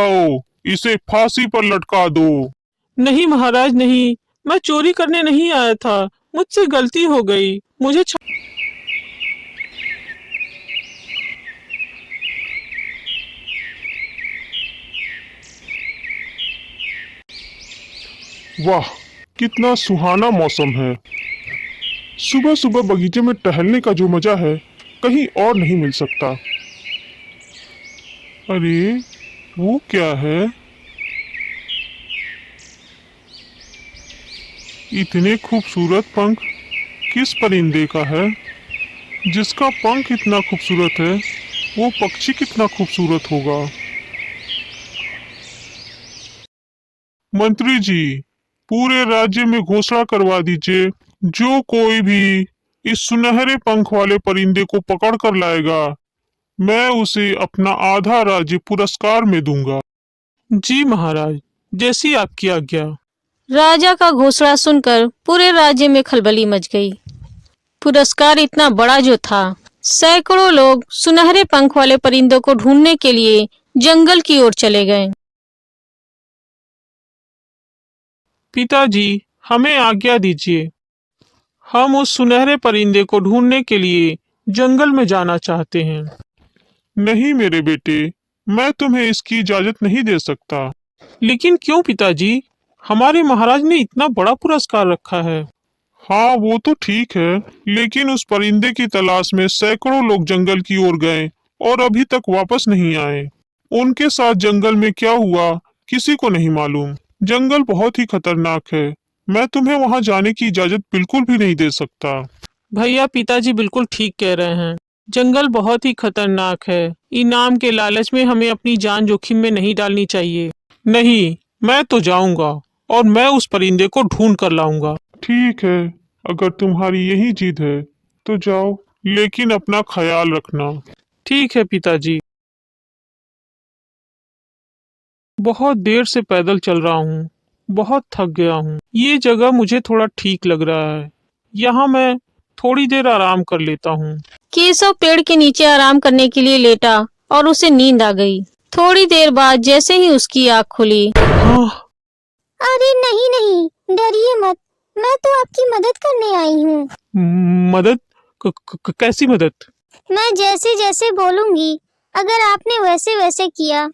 जाओ, इसे फांसी पर लटका दो। नहीं महाराज नहीं, मैं चोरी करने नहीं आया था, मुझसे गलती हो गई, मुझे वाह, कितना सुहाना मौसम है। सुबह सुबह बगीचे में टहलने का जो मजा है कहीं और नहीं मिल सकता। अरे वो क्या है? इतने खूबसूरत पंख किस परिंदे का है? जिसका पंख इतना खूबसूरत है वो पक्षी कितना खूबसूरत होगा। मंत्री जी, पूरे राज्य में घोषणा करवा दीजिए, जो कोई भी इस सुनहरे पंख वाले परिंदे को पकड़ कर लाएगा, मैं उसे अपना आधा राज्य पुरस्कार में दूंगा। जी महाराज, जैसी आपकी आज्ञा। राजा का घोषणा सुनकर पूरे राज्य में खलबली मच गई। पुरस्कार इतना बड़ा जो था, सैकड़ों लोग सुनहरे पंख वाले परिंदों को ढूंढने के लिए जंगल की ओर चले गए। पिताजी, हमें आज्ञा दीजिए, हम उस सुनहरे परिंदे को ढूंढने के लिए जंगल में जाना चाहते हैं। नहीं मेरे बेटे, मैं तुम्हें इसकी इजाजत नहीं दे सकता। लेकिन क्यों पिताजी, हमारे महाराज ने इतना बड़ा पुरस्कार रखा है। हाँ वो तो ठीक है, लेकिन उस परिंदे की तलाश में सैकड़ों लोग जंगल की ओर गए और अभी तक वापस नहीं आए। उनके साथ जंगल में क्या हुआ किसी को नहीं मालूम। जंगल बहुत ही खतरनाक है, मैं तुम्हें वहां जाने की इजाजत बिल्कुल भी नहीं दे सकता। भैया पिताजी बिल्कुल ठीक कह रहे हैं, जंगल बहुत ही खतरनाक है, इनाम के लालच में हमें अपनी जान जोखिम में नहीं डालनी चाहिए। नहीं, मैं तो जाऊंगा और मैं उस परिंदे को ढूंढ कर लाऊंगा। ठीक है, अगर तुम्हारी यही जिद है तो जाओ, लेकिन अपना ख्याल रखना। ठीक है पिताजी। बहुत देर से पैदल चल रहा हूँ, बहुत थक गया हूँ। ये जगह मुझे थोड़ा ठीक लग रहा है, यहाँ मैं थोड़ी देर आराम कर लेता हूँ। केशव पेड़ के नीचे आराम करने के लिए लेटा और उसे नींद आ गई। थोड़ी देर बाद जैसे ही उसकी आँख खुली, हाँ, अरे नहीं नहीं, डरिए मत, मैं तो आपकी मदद करने आई हूँ। मदद? कैसी मदद? मैं जैसे जैसे बोलूंगी, अगर आपने वैसे वैसे किया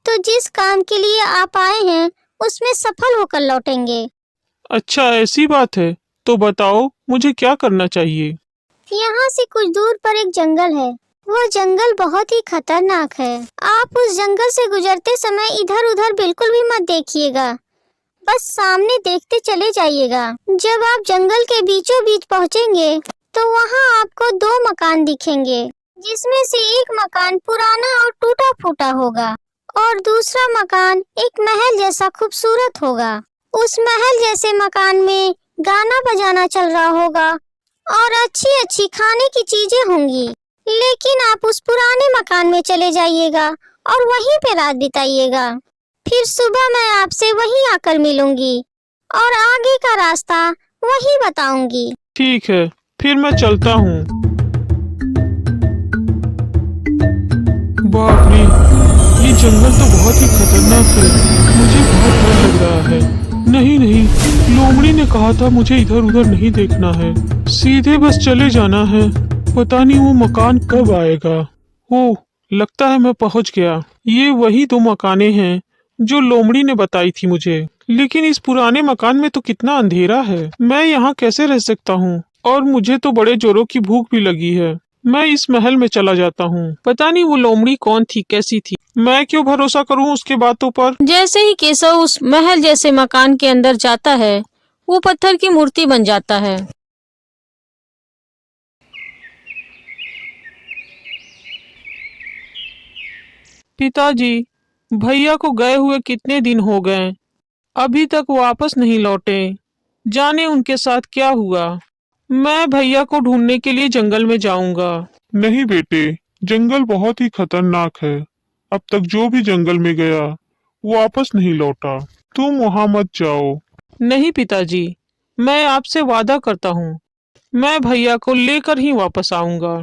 तो जिस काम के लिए आप आए हैं उसमें सफल होकर लौटेंगे। अच्छा ऐसी बात है, तो बताओ मुझे क्या करना चाहिए। यहाँ से कुछ दूर पर एक जंगल है, वो जंगल बहुत ही खतरनाक है। आप उस जंगल से गुजरते समय इधर उधर बिल्कुल भी मत देखिएगा, बस सामने देखते चले जाइएगा। जब आप जंगल के बीचों बीच पहुँचेंगे तो वहाँ आपको दो मकान दिखेंगे, जिसमें से एक मकान पुराना और टूटा फूटा होगा और दूसरा मकान एक महल जैसा खूबसूरत होगा। उस महल जैसे मकान में गाना बजाना चल रहा होगा और अच्छी अच्छी खाने की चीजें होंगी। लेकिन आप उस पुराने मकान में चले जाइएगा और वहीं पे रात बिताइएगा। फिर सुबह मैं आपसे वहीं आकर मिलूंगी और आगे का रास्ता वहीं बताऊंगी। ठीक है, फिर मैं चलता हूँ। बाप रे, ये जंगल तो बहुत ही खतरनाक है, मुझे बहुत डर लग रहा है। नहीं नहीं, लोमड़ी ने कहा था मुझे इधर उधर नहीं देखना है, सीधे बस चले जाना है। पता नहीं वो मकान कब आएगा। ओह, लगता है मैं पहुंच गया। ये वही दो मकाने हैं जो लोमड़ी ने बताई थी मुझे। लेकिन इस पुराने मकान में तो कितना अंधेरा है, मैं यहाँ कैसे रह सकता हूँ? और मुझे तो बड़े जोरों की भूख भी लगी है। मैं इस महल में चला जाता हूँ। पता नहीं वो लोमड़ी कौन थी, कैसी थी, मैं क्यों भरोसा करूँ उसके बातों पर। जैसे ही केशव उस महल जैसे मकान के अंदर जाता है, वो पत्थर की मूर्ति बन जाता है। पिताजी, भैया को गए हुए कितने दिन हो गए, अभी तक वापस नहीं लौटे। जाने उनके साथ क्या हुआ। मैं भैया को ढूंढने के लिए जंगल में जाऊंगा। नहीं बेटे, जंगल बहुत ही खतरनाक है। अब तक जो भी जंगल में गया वो वापस नहीं लौटा। तुम वहां मत जाओ। नहीं पिताजी, मैं आपसे वादा करता हूँ, मैं भैया को लेकर ही वापस आऊंगा।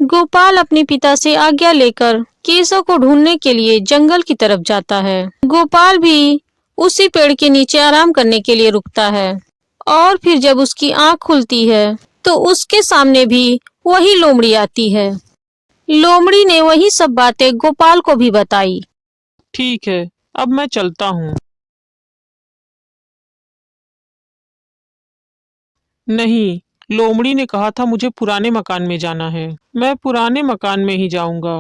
गोपाल अपने पिता से आज्ञा लेकर केशव को ढूंढने के लिए जंगल की तरफ जाता है। गोपाल भी उसी पेड़ के नीचे आराम करने के लिए रुकता है और फिर जब उसकी आंख खुलती है तो उसके सामने भी वही लोमड़ी आती है। लोमड़ी ने वही सब बातें गोपाल को भी बताई। ठीक है, अब मैं चलता हूँ। नहीं, लोमड़ी ने कहा था मुझे पुराने मकान में जाना है। मैं पुराने मकान में ही जाऊंगा।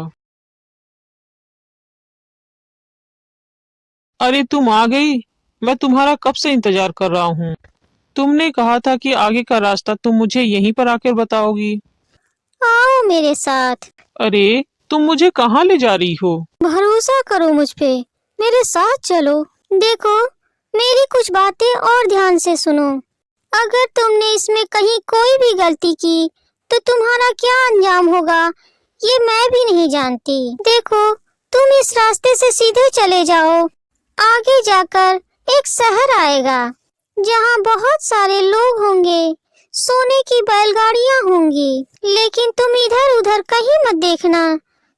अरे तुम आ गई। मैं तुम्हारा कब से इंतजार कर रहा हूँ। तुमने कहा था कि आगे का रास्ता तुम मुझे यहीं पर आकर बताओगी। आओ मेरे साथ। अरे तुम मुझे कहाँ ले जा रही हो। भरोसा करो मुझ पे, मेरे साथ चलो। देखो, मेरी कुछ बातें और ध्यान से सुनो। अगर तुमने इसमें कहीं कोई भी गलती की तो तुम्हारा क्या अंजाम होगा ये मैं भी नहीं जानती। देखो, तुम इस रास्ते से सीधे चले जाओ। आगे जाकर एक शहर आएगा जहाँ बहुत सारे लोग होंगे, सोने की बैलगाड़ियाँ होंगी। लेकिन तुम इधर उधर कहीं मत देखना,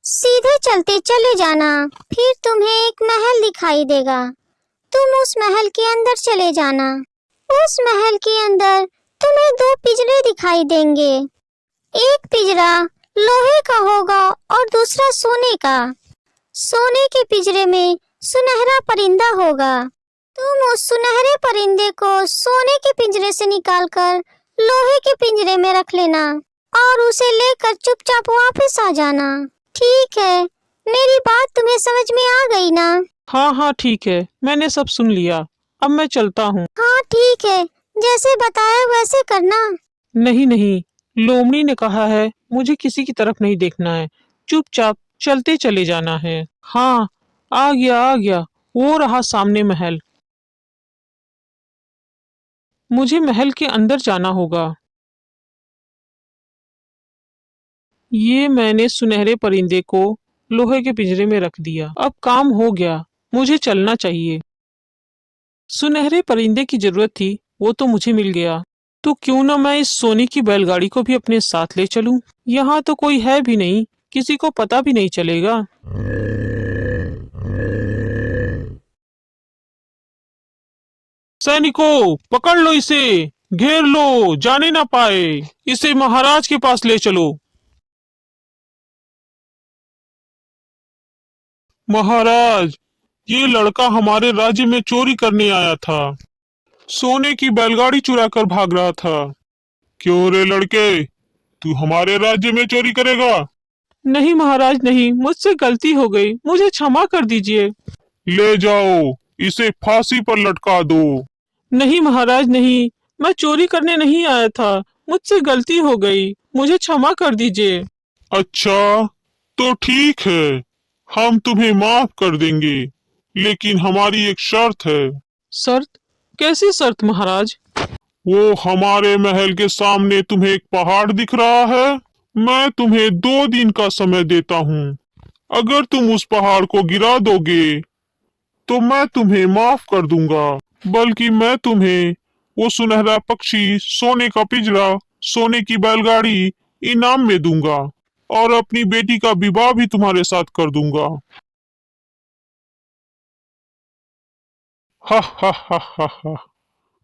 सीधे चलते चले जाना। फिर तुम्हें एक महल दिखाई देगा, तुम उस महल के अंदर चले जाना। उस महल के अंदर तुम्हें दो पिंजरे दिखाई देंगे। एक पिंजरा लोहे का होगा और दूसरा सोने का। सोने के पिंजरे में सुनहरा परिंदा होगा। तुम उस सुनहरे परिंदे को सोने के पिंजरे से निकालकर लोहे के पिंजरे में रख लेना और उसे लेकर चुपचाप वापस आ जाना। ठीक है, मेरी बात तुम्हें समझ में आ गई ना? हाँ हाँ ठीक है, मैंने सब सुन लिया। अब मैं चलता हूँ। हाँ ठीक है, जैसे बताया वैसे करना। नहीं नहीं, लोमड़ी ने कहा है मुझे किसी की तरफ नहीं देखना है, चुपचाप चलते चले जाना है। हाँ, आ गया आ गया, वो रहा सामने महल। मुझे महल के अंदर जाना होगा। ये मैंने सुनहरे परिंदे को लोहे के पिंजरे में रख दिया। अब काम हो गया, मुझे चलना चाहिए। सुनहरे परिंदे की जरूरत थी, वो तो मुझे मिल गया। तो क्यों ना मैं इस सोने की बैलगाड़ी को भी अपने साथ ले चलूं। यहाँ तो कोई है भी नहीं, किसी को पता भी नहीं चलेगा। सैनिकों, पकड़ लो इसे, घेर लो, जाने ना पाए। इसे महाराज के पास ले चलो। महाराज, ये लड़का हमारे राज्य में चोरी करने आया था। सोने की बैलगाड़ी चुरा कर भाग रहा था। क्यों रे लड़के, तू हमारे राज्य में चोरी करेगा? नहीं महाराज नहीं, मुझसे गलती हो गई, मुझे क्षमा कर दीजिए। ले जाओ, इसे फांसी पर लटका दो। नहीं महाराज नहीं, मैं चोरी करने नहीं आया था, मुझसे गलती हो गई, मुझे क्षमा कर दीजिए। अच्छा, तो ठीक है, हम तुम्हें माफ कर देंगे, लेकिन हमारी एक शर्त है। शर्त? कैसी शर्त महाराज? वो हमारे महल के सामने तुम्हें एक पहाड़ दिख रहा है। मैं तुम्हें 2 दिन का समय देता हूँ। अगर तुम उस पहाड़ को गिरा दोगे तो मैं तुम्हें माफ कर दूंगा, बल्कि मैं तुम्हें वो सुनहरा पक्षी, सोने का पिंजरा, सोने की बैलगाड़ी इनाम में दूंगा और अपनी बेटी का विवाह भी तुम्हारे साथ कर दूंगा। हा हा हा हा हा।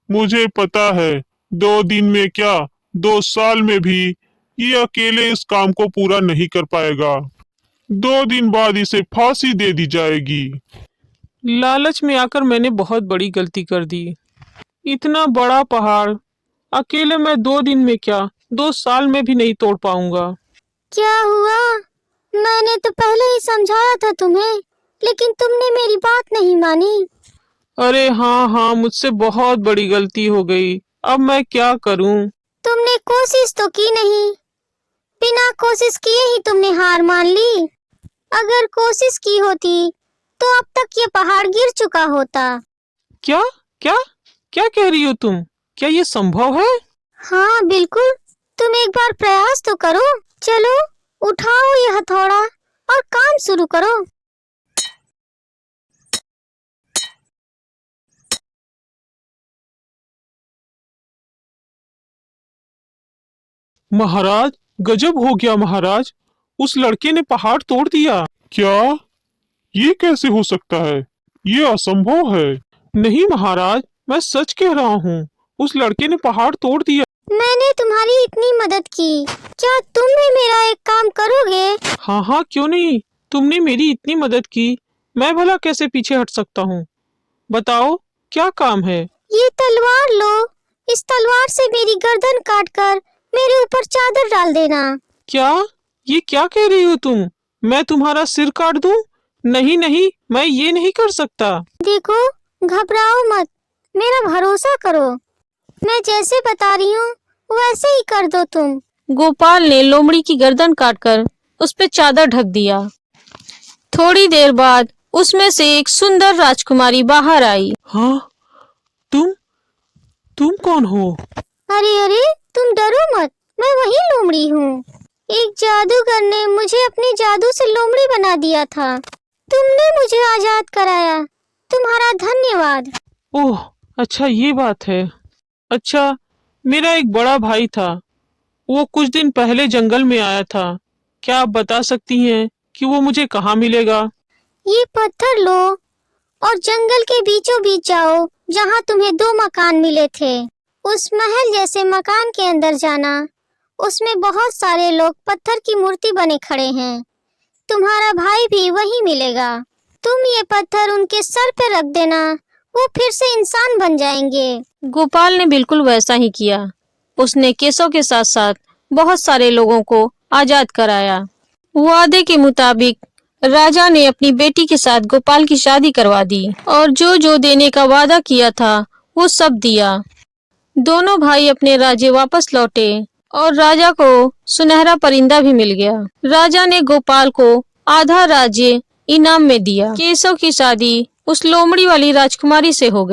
मुझे पता है, 2 दिन में क्या, 2 साल में भी ये अकेले इस काम को पूरा नहीं कर पाएगा। 2 दिन बाद इसे फांसी दे दी जाएगी। लालच में आकर मैंने बहुत बड़ी गलती कर दी। इतना बड़ा पहाड़ अकेले मैं 2 दिन में क्या, 2 साल में भी नहीं तोड़ पाऊंगा। क्या हुआ? मैंने तो पहले ही समझाया था तुम्हें, लेकिन तुमने मेरी बात नहीं मानी। अरे हाँ हाँ, मुझसे बहुत बड़ी गलती हो गई, अब मैं क्या करूं। तुमने कोशिश तो की नहीं, बिना कोशिश किए ही तुमने हार मान ली। अगर कोशिश की होती तो अब तक ये पहाड़ गिर चुका होता। क्या क्या क्या कह रही हो तुम? क्या ये संभव है? हाँ बिल्कुल, तुम एक बार प्रयास तो करो। चलो, उठाओ ये हथौड़ा और काम शुरू करो। महाराज, गजब हो गया महाराज, उस लड़के ने पहाड़ तोड़ दिया। क्या? ये कैसे हो सकता है? ये असंभव है। नहीं महाराज, मैं सच कह रहा हूँ, उस लड़के ने पहाड़ तोड़ दिया। मैंने तुम्हारी इतनी मदद की, क्या तुम भी मेरा एक काम करोगे? हाँ हाँ, क्यों नहीं। तुमने मेरी इतनी मदद की, मैं भला कैसे पीछे हट सकता हूँ। बताओ क्या काम है। ये तलवार लो, इस तलवार से मेरी गर्दन काटकर मेरे ऊपर चादर डाल देना। क्या? ये क्या कह रही हो तुम? मैं तुम्हारा सिर काट दूं? नहीं नहीं, मैं ये नहीं कर सकता। देखो, घबराओ मत, मेरा भरोसा करो। मैं जैसे बता रही हूँ वैसे ही कर दो तुम। गोपाल ने लोमड़ी की गर्दन काटकर उस पे चादर ढक दिया। थोड़ी देर बाद उसमें से एक सुंदर राजकुमारी बाहर आई। हाँ, तुम कौन हो? अरे अरे, तुम डरो मत, मैं वही लोमड़ी हूँ। एक जादूगर ने मुझे अपने जादू से लोमड़ी बना दिया था। तुमने मुझे आजाद कराया, तुम्हारा धन्यवाद। ओह, अच्छा ये बात है। अच्छा, मेरा एक बड़ा भाई था, वो कुछ दिन पहले जंगल में आया था। क्या आप बता सकती हैं कि वो मुझे कहाँ मिलेगा? ये पत्थर लो और जंगल के बीचों बीच जाओ, जहाँ तुम्हें 2 मकान मिले थे। उस महल जैसे मकान के अंदर जाना, उसमें बहुत सारे लोग पत्थर की मूर्ति बने खड़े हैं। तुम्हारा भाई भी वहीं मिलेगा। तुम ये पत्थर उनके सर पे रख देना, वो फिर से इंसान बन जाएंगे। गोपाल ने बिल्कुल वैसा ही किया। उसने केशव के साथ साथ बहुत सारे लोगों को आजाद कराया। वादे के मुताबिक राजा ने अपनी बेटी के साथ गोपाल की शादी करवा दी और जो जो देने का वादा किया था वो सब दिया। दोनों भाई अपने राज्य वापस लौटे और राजा को सुनहरा परिंदा भी मिल गया। राजा ने गोपाल को आधा राज्य इनाम में दिया। केशव की शादी उस लोमड़ी वाली राजकुमारी से हो गई।